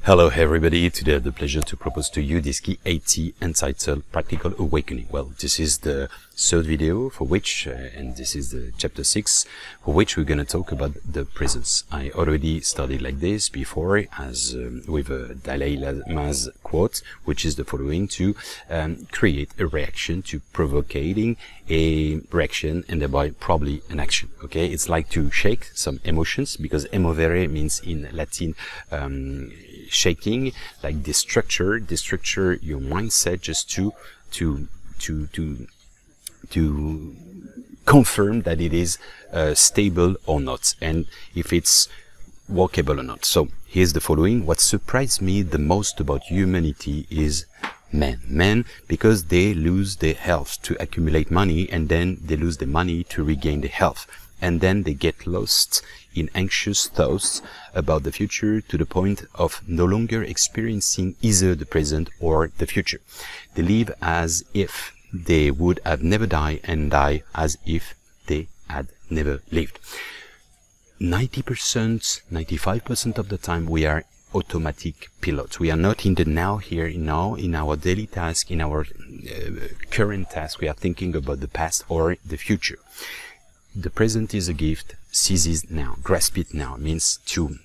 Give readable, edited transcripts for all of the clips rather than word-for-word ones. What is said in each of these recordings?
Hello everybody, today I have the pleasure to propose to you this key 80 entitled Practical Awakening. Well, this is the third video for which, and this is the chapter 6, for which we're going to talk about the presence. I already studied like this before as with Dalai Lama's quote, which is the following: to create a reaction, to provoking a reaction and thereby probably an action. Okay, it's like to shake some emotions, because emovere means in Latin shaking, like destructure your mindset, just to confirm that it is stable or not, and if it's workable or not. So here's the following: what surprised me the most about humanity is men, because they lose their health to accumulate money, and then they lose the money to regain the health, and then they get lost in anxious thoughts about the future, to the point of no longer experiencing either the present or the future. They live as if they would have never died, and die as if they had never lived. 90%, 95% of the time we are automatic pilots. We are not in the now, here, now, in our daily task, in our current task. We are thinking about the past or the future. The present is a gift. Seize it now, grasp it now. It means to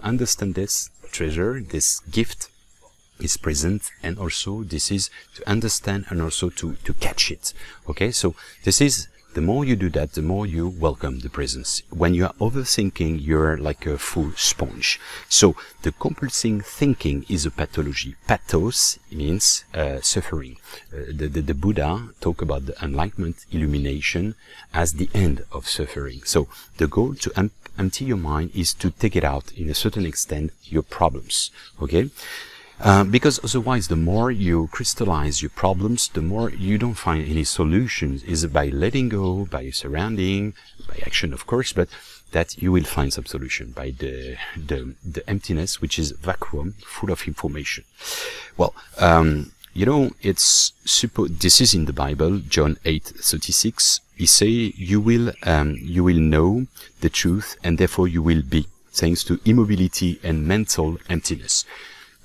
understand this treasure, this gift is present, and also this is to understand and also to catch it. Okay, so this is, the more you do that, the more you welcome the presence. When you are overthinking, you're like a full sponge. So the compulsive thinking is a pathology. Pathos means suffering. The Buddha talk about the enlightenment, illumination, as the end of suffering. So the goal to empty your mind is to take it out, in a certain extent, your problems. Okay? Because otherwise, the more you crystallize your problems, the more you don't find any solutions. Is by letting go, by surrounding, by action, of course, but that you will find some solution by the emptiness, which is vacuum, full of information. Well, you know, it's this is in the Bible, John 8:36. He say, you will know the truth, and therefore you will be, thanks to immobility and mental emptiness.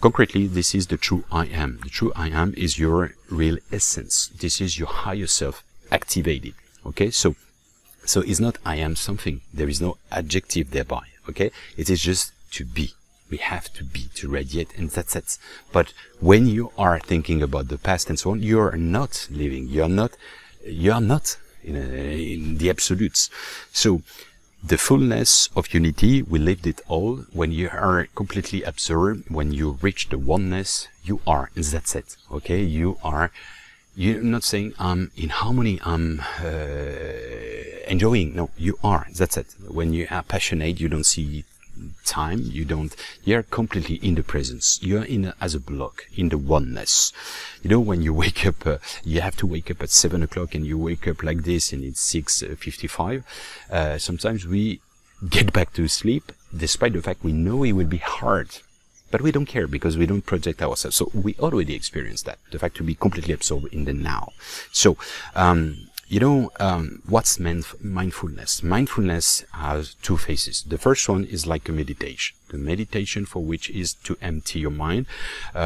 Concretely, this is the true I am. The true I am is your real essence. This is your higher self activated. Okay, so it's not I am something. There is no adjective thereby. Okay, it is just to be. We have to be, to radiate, and that's it. But when you are thinking about the past and so on, you are not living. You are not in the absolutes. So the fullness of unity, we lived it all. When you are completely absorbed, when you reach the oneness, you are, and that's it. Okay, you are. You're not saying I'm in harmony, I'm enjoying. No, you are. That's it. When you are passionate, you don't see time. You're completely in the presence. You're in as a block, in the oneness. You know, when you wake up, you have to wake up at 7 o'clock, and you wake up like this, and it's 6:55. Sometimes we get back to sleep, despite the fact we know it will be hard. But we don't care, because we don't project ourselves. So we already experienced that, the fact to be completely absorbed in the now. So, you know, what's mindfulness? Mindfulness has two phases. The first one is like a meditation. The meditation for which is to empty your mind,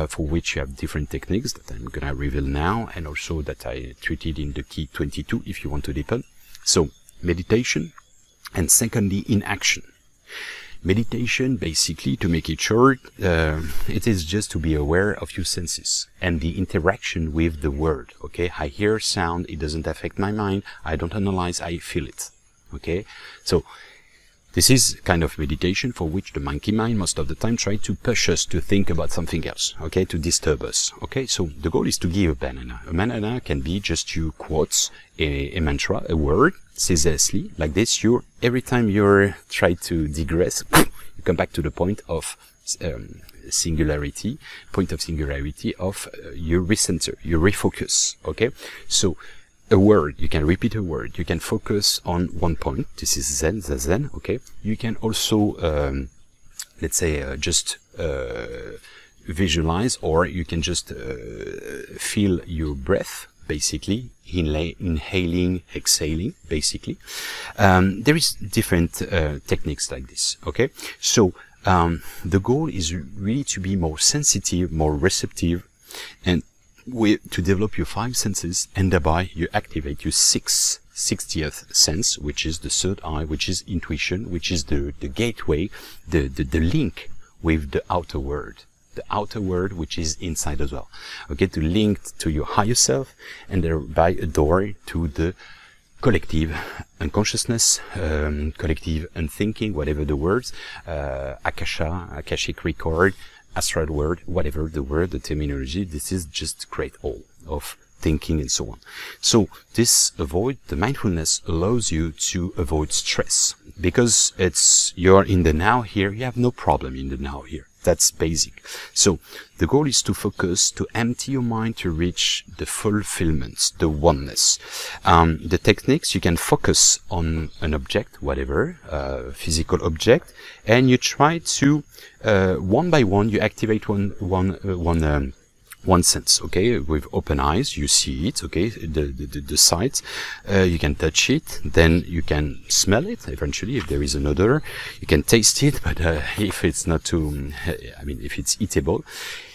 for which you have different techniques that I'm going to reveal now, and also that I treated in the key 22 if you want to deepen. So, meditation, and secondly, in action. Meditation, basically, to make it short, it is just to be aware of your senses and the interaction with the world. Okay, I hear sound, it doesn't affect my mind, I don't analyze, I feel it. Okay, so this is kind of meditation for which the monkey mind most of the time try to push us to think about something else, okay, to disturb us. Okay, so the goal is to give a banana. A banana can be just you quotes a mantra, a word, ceaselessly, like this. Every time you try to digress, you come back to the point of singularity of you recenter, you refocus. Okay, so a word, you can repeat a word, you can focus on one point. This is Zen, the Zen. Okay, you can also let's say just visualize, or you can just feel your breath, basically inhaling, exhaling, basically. There is different techniques like this. Okay, so The goal is really to be more sensitive, more receptive, and to develop your 5 senses, and thereby you activate your 60th sense, which is the third eye, which is intuition, which is the gateway, the link with the outer world. The outer world, which is inside as well. Okay, to link to your higher self, and thereby a door to the collective unconsciousness, collective unthinking, whatever the words, Akasha, Akashic record, astral world, whatever the word, the terminology, this is just great all of thinking and so on. So the mindfulness allows you to avoid stress, because you're in the now here, you have no problem in the now here. That's basic. So the goal is to focus, to empty your mind, to reach the fulfillment, the oneness. The techniques, you can focus on an object, whatever, physical object, and you try to, one by one, you activate one sense, okay, with open eyes, you see it, okay, the sight, you can touch it, then you can smell it, eventually, if there is an odor, you can taste it, but if it's not too, if it's eatable,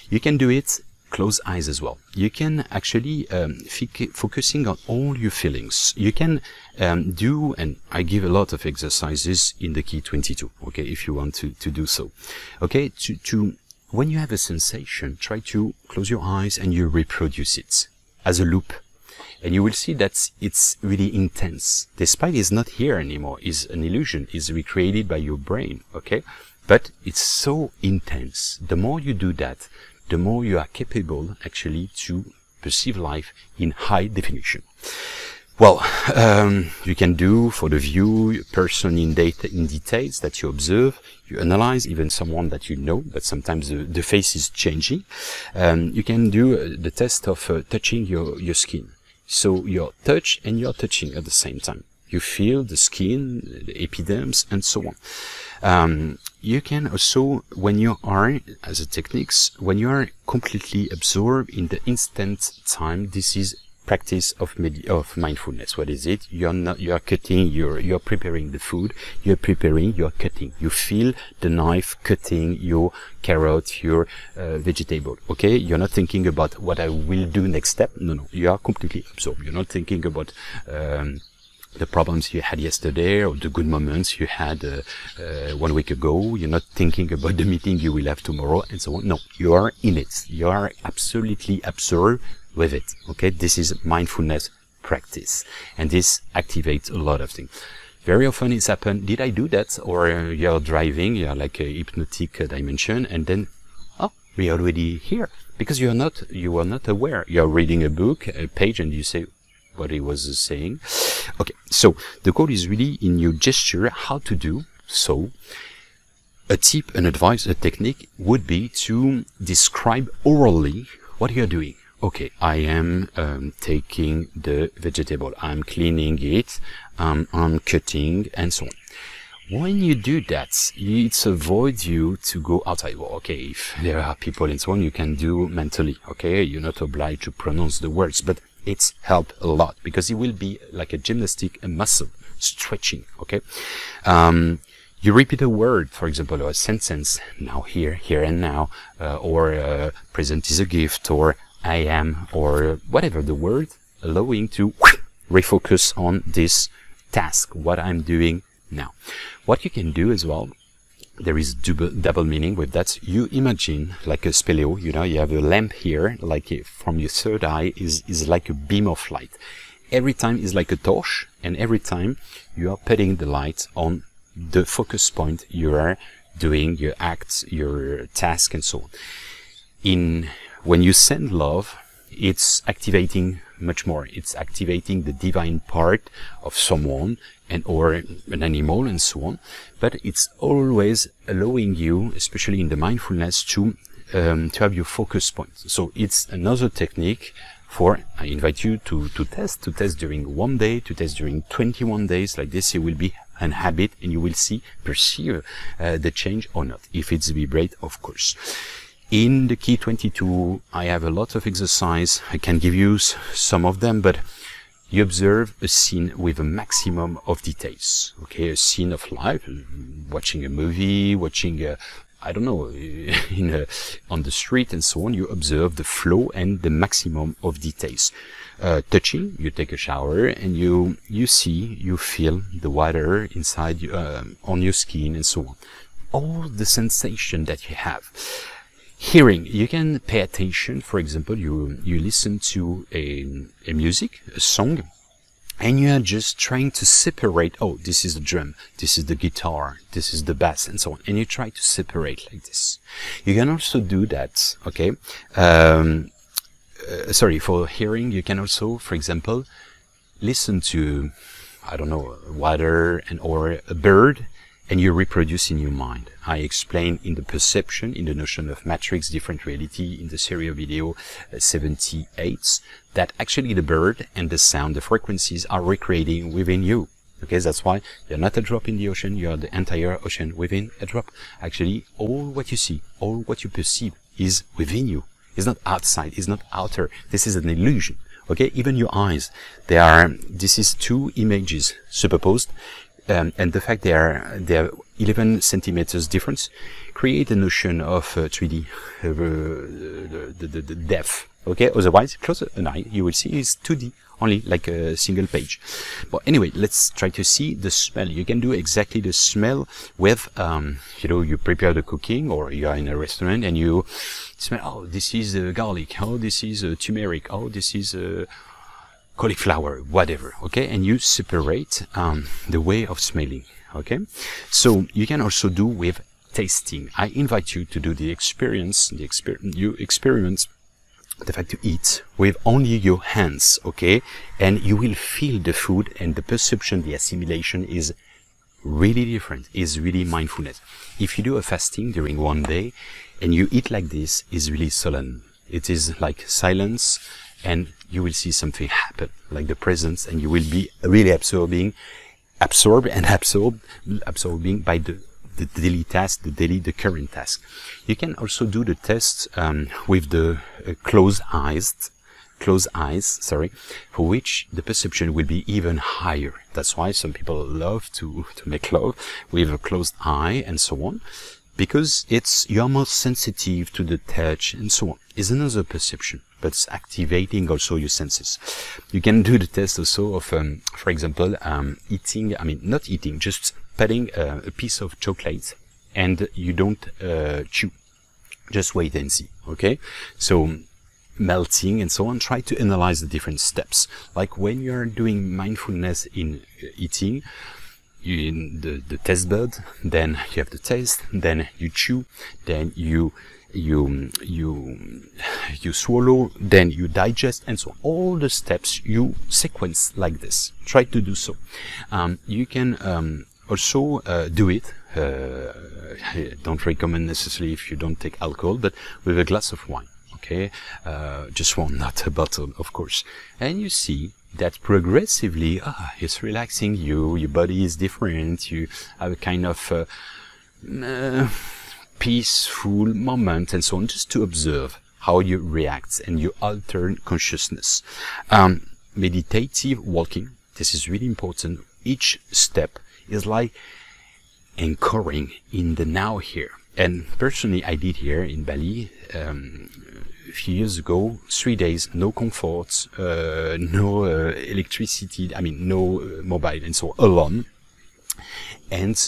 you can do it, close eyes as well. You can actually, focusing on all your feelings, you can do, and I give a lot of exercises in the Key 22, okay, if you want to do so, okay, when you have a sensation, try to close your eyes and you reproduce it as a loop. And you will see that it's really intense. Despite it's not here anymore, it's an illusion, it's recreated by your brain, okay? But it's so intense. The more you do that, the more you are capable actually to perceive life in high definition. Well, you can do for the view, person in details that you observe, you analyze, even someone that you know, but sometimes the face is changing. You can do the test of touching your skin. So your touch and you're touching at the same time. You feel the skin, the epidermis, and so on. You can also, when you are, as a techniques, when you are completely absorbed in the instant time, this is practice of mindfulness. What is it? You are cutting, you're preparing the food, you're cutting. You feel the knife cutting your carrot, your vegetable. Okay? You're not thinking about what I will do next step. No. You are completely absorbed. You're not thinking about the problems you had yesterday or the good moments you had 1 week ago. You're not thinking about the meeting you will have tomorrow and so on. No, you are in it. You are absolutely absorbed with it. Okay, this is mindfulness practice, and this activates a lot of things. Very often it's happened, did I do that? Or you're driving, you're like a hypnotic dimension, and then, oh, we're already here, because you are not aware. You're reading a book, a page, and you say what he was saying. Okay, so the goal is really in your gesture, how to do so. A tip, an advice, a technique would be to describe orally what you're doing. Okay, I am taking the vegetable, I'm cleaning it, I'm cutting, and so on. When you do that, it avoids you to go outside. Well, okay, if there are people and so on, you can do mentally, okay? You're not obliged to pronounce the words, but it's helped a lot, because it will be like a gymnastic, a muscle stretching, okay? You repeat a word, for example, or a sentence, now, here and now, or present is a gift, or I am, or whatever the word, allowing to refocus on this task, what I'm doing now. What you can do as well, there is double meaning with that. You imagine like a speleo, you know, you have a lamp here, like from your third eye is like a beam of light. Every time is like a torch, and every time you are putting the light on the focus point you are doing, your acts, your task, and so on. When you send love, it's activating much more. It's activating the divine part of someone or an animal and so on. But it's always allowing you, especially in the mindfulness, to have your focus point. So it's another technique I invite you to test during 1 day, to test during 21 days. Like this, it will be an habit, and you will perceive the change or not. If it's vibrate, of course. In the Key 22, I have a lot of exercise. I can give you some of them, but you observe a scene with a maximum of details. Okay, a scene of life, watching a movie, watching I don't know, on the street and so on. You observe the flow and the maximum of details. Touching, you take a shower and you feel the water inside you, on your skin and so on. All the sensation that you have. Hearing, you can pay attention. For example, you listen to a music, a song, and you are just trying to separate, oh, this is the drum, this is the guitar, this is the bass, and so on. And you try to separate like this. You can also do that, okay? Sorry, for hearing, you can also, for example, listen to, I don't know, water or a bird, and you reproduce in your mind. I explain in the perception, in the notion of matrix, different reality, in the serial video 78, that actually the bird and the sound, the frequencies are recreating within you. Okay, that's why you're not a drop in the ocean, you're the entire ocean within a drop. Actually, all what you see, all what you perceive is within you. It's not outside, it's not outer. This is an illusion. Okay, even your eyes, this is two images superposed. And the fact they are 11 centimeters difference create a notion of 3D, the depth. Okay, otherwise, close an eye, you will see it's 2D, only like a single page. But anyway, let's try to see the smell. You can do exactly the smell with, you prepare the cooking, or you are in a restaurant and you smell, oh, this is garlic, oh, this is turmeric, oh, this is cauliflower, whatever, okay? And you separate the way of smelling, okay? So you can also do with tasting. I invite you to do the experience, you experiment the fact to eat with only your hands, okay? And you will feel the food, and the perception, the assimilation is really different, is really mindfulness. If you do a fasting during one day and you eat like this, is really solemn. It is like silence, and you will see something happen, like the presence, and you will be really absorbing by the daily task, the current task. You can also do the test with the closed eyes, for which the perception will be even higher. That's why some people love to make love with a closed eye and so on, because you're more sensitive to the touch and so on. It's another perception, but it's activating also your senses. You can do the test also of, for example, not eating, just petting a piece of chocolate, and you don't chew. Just wait and see, okay? So, melting and so on, try to analyze the different steps. Like when you're doing mindfulness in eating, in the taste bud, then you have the taste, then you chew, then you swallow, then you digest, and so on. All the steps you sequence like this. Try to do so. You can also do it. I don't recommend necessarily if you don't take alcohol, but with a glass of wine. Okay, just one, not a bottle, of course. And you see that progressively, it's relaxing you. Your body is different. You have a kind of peaceful moment and so on, just to observe how you react and you alter consciousness. Meditative walking, this is really important. Each step is like anchoring in the now here. And personally, I did here in Bali a few years ago, 3 days, no comfort, no electricity, no mobile and so on, alone. And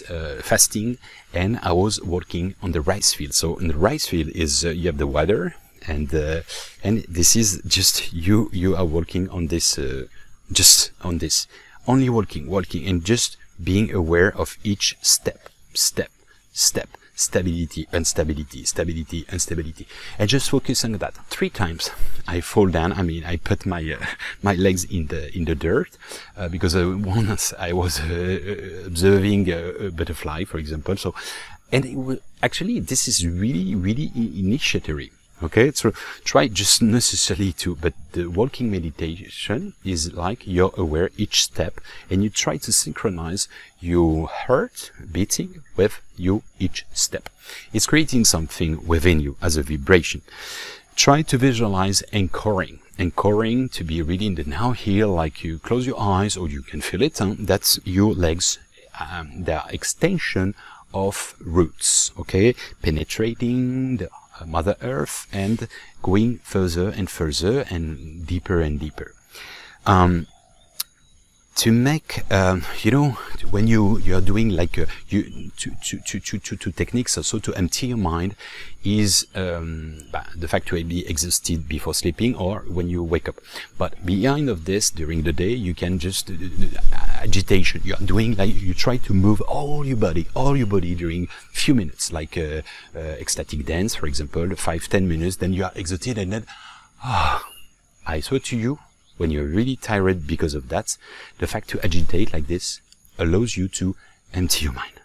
fasting, and I was working on the rice field. So in the rice field is you have the water, and this is just you are working on this, just on this, only walking, and just being aware of each step, stability, instability, and just focus on that. 3 times I fall down. I put my legs in the dirt because once I was observing a butterfly, for example. So, and actually this is really initiatory. Okay, so try just necessarily but the walking meditation is like you're aware each step, and you try to synchronize your heart beating with you each step. It's creating something within you as a vibration. try to visualize anchoring. Anchoring to be really in the now here, like you close your eyes or you can feel it. That's your legs. They are extension of roots, okay, penetrating the Mother Earth and going further and further and deeper. To make you know, when you are doing like two techniques also to empty your mind is the fact to be exhausted before sleeping or when you wake up. But behind of this, during the day, you can just agitation. You are doing like you try to move all your body during few minutes, like ecstatic dance, for example, 5-10 minutes. Then you are exhausted, and then I swear to you, when you're really tired because of that, the fact to agitate like this allows you to empty your mind.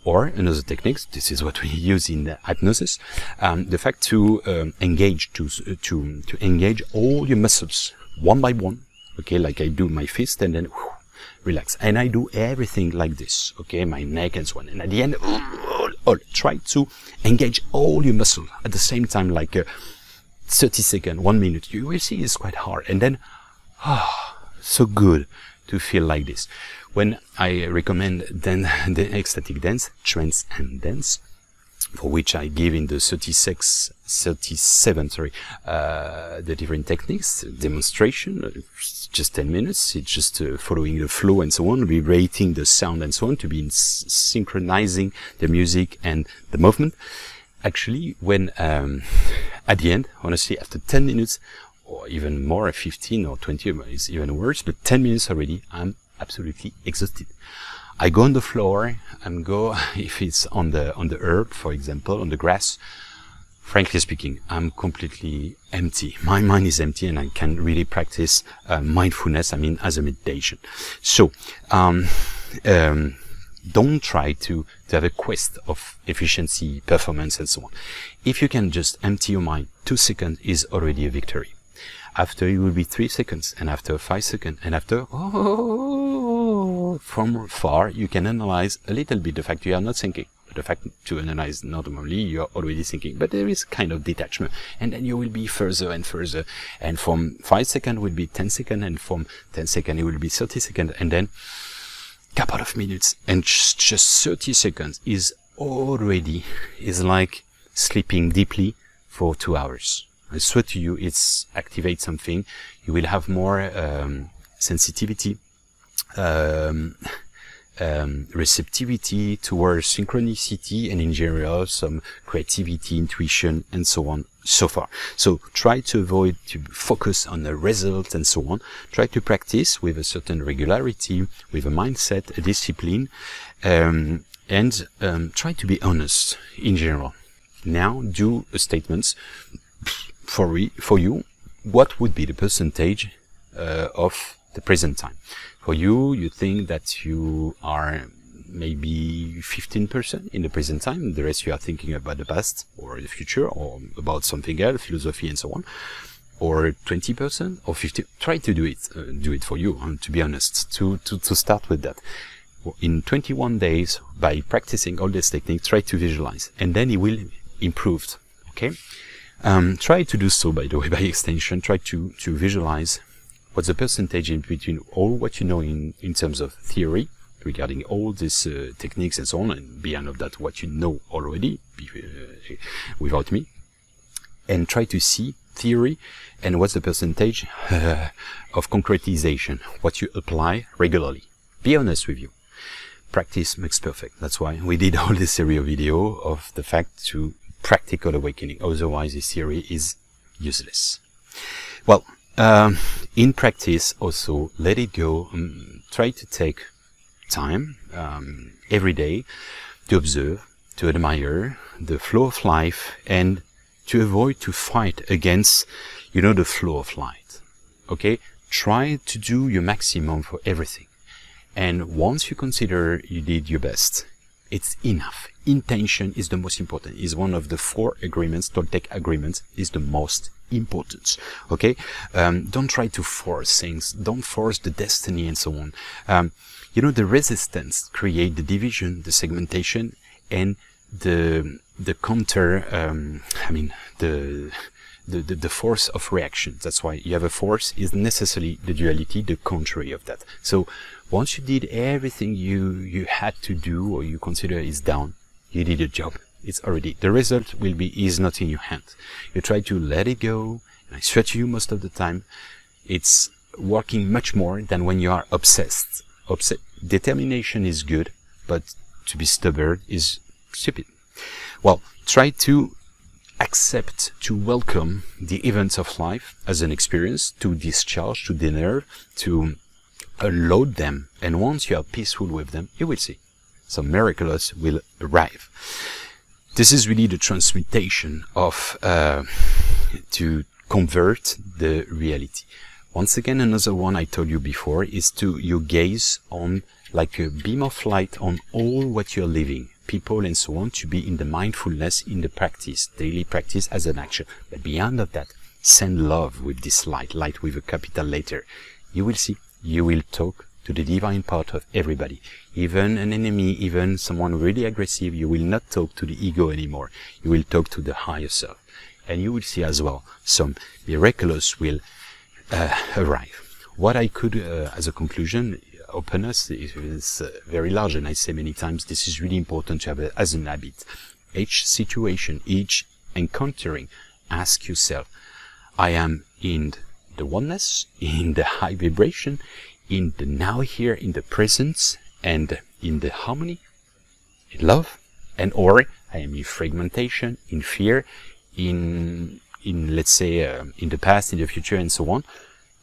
Or another technique, this is what we use in the hypnosis, the fact to engage, to engage all your muscles one by one, okay, like I do my fist and then relax. And I do everything like this, okay, my neck and so on. And at the end, try to engage all your muscles at the same time, like 30 seconds, 1 minute. You will see it's quite hard. And then, so good to feel like this. When I recommend then the ecstatic dance, trance and dance, for which I give in the 37, the different techniques, demonstration, just 10 minutes, it's just following the flow and so on, re-rating the sound and so on, to be synchronizing the music and the movement. Actually, when at the end, honestly, after 10 minutes, or even more, 15 or 20 is even worse, but 10 minutes already, I'm absolutely exhausted. I go on the floor, if it's on the herb, for example, on the grass, frankly speaking, I'm completely empty. My mind is empty and I can really practice mindfulness, as a meditation. So, don't try to have a quest of efficiency, performance, and so on. If you can just empty your mind, 2 seconds is already a victory. After it will be 3 seconds, and after 5 seconds, and after, from far, you can analyze a little bit the fact you are not thinking. The fact to analyze normally, you are already thinking, but there is kind of detachment. And then you will be further and further. And from 5 seconds will be 10 seconds, and from 10 seconds it will be 30 seconds, and then couple of minutes, and just 30 seconds is like sleeping deeply for 2 hours. I swear to you, it's activate something. You will have more sensitivity, receptivity towards synchronicity, and in general some creativity, intuition, and so on, so far. So try to avoid to focus on the result and so on. Try to practice with a certain regularity, with a mindset, a discipline, and try to be honest in general. Now do a statement for you. What would be the percentage of the present time? For you, you think that you are maybe 15% in the present time. The rest you are thinking about the past or the future or about something else, philosophy and so on. Or 20% or 50%. Try to do it for you, to be honest, to start with that. In 21 days, by practicing all these techniques, try to visualize, and then it will improve, okay? Try to do so, by the way, by extension. Try to visualize what's the percentage in between all what you know in terms of theory regarding all these techniques and so on, and beyond of that what you know already without me, and try to see theory and what's the percentage of concretization, what you apply regularly. Be honest with you. Practice makes perfect. That's why we did all this series of video of the fact to practical awakening. Otherwise, this theory is useless. Well, in practice, also let it go. Try to take time every day to observe, to admire the flow of life, and to avoid to fight against, the flow of light. Okay, try to do your maximum for everything, and once you consider you did your best, it's enough. Intention is the most important. Is one of the 4 agreements. Toltec agreements is the most important. Okay, don't try to force things. Don't force the destiny and so on. The resistance create the division, the segmentation, and the counter, the force of reaction. That's why you have a force is necessarily the duality, the contrary of that. So once you did everything you had to do or you consider is done, you did a job. It's already, the result is not in your hand. You try to let it go, and I swear to you most of the time, it's working much more than when you are obsessed. Determination is good, but to be stubborn is stupid. Well, try to accept, to welcome the events of life as an experience, to discharge, to denerve, to load them. And once you are peaceful with them, you will see some miracles will arrive. This is really the transmutation of to convert the reality. Once again, another one I told you before is to you gaze on like a beam of light on all what you're living, people and so on, to be in the mindfulness, in the practice, daily practice as an action. But beyond of that, send love with this light, light with a capital letter. You will see, you will talk to the divine part of everybody. Even an enemy, even someone really aggressive, you will not talk to the ego anymore. You will talk to the higher self. And you will see as well, some miraculous will arrive. What I could, as a conclusion, openness is very large, and I say many times this is really important to have as an habit. Each situation, each encountering, ask yourself, I am in the oneness, in the high vibration, in the now here, in the presence, and in the harmony, in love, and or I am in fragmentation, in fear, in let's say in the past, in the future, and so on,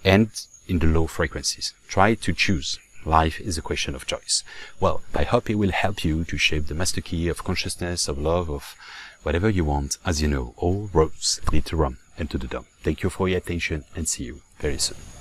and in the low frequencies. Try to choose. Life is a question of choice. Well, I hope it will help you to shape the master key of consciousness, of love, of whatever you want. As you know, all roads lead to Rome and to the Dome. Thank you for your attention and see you very soon.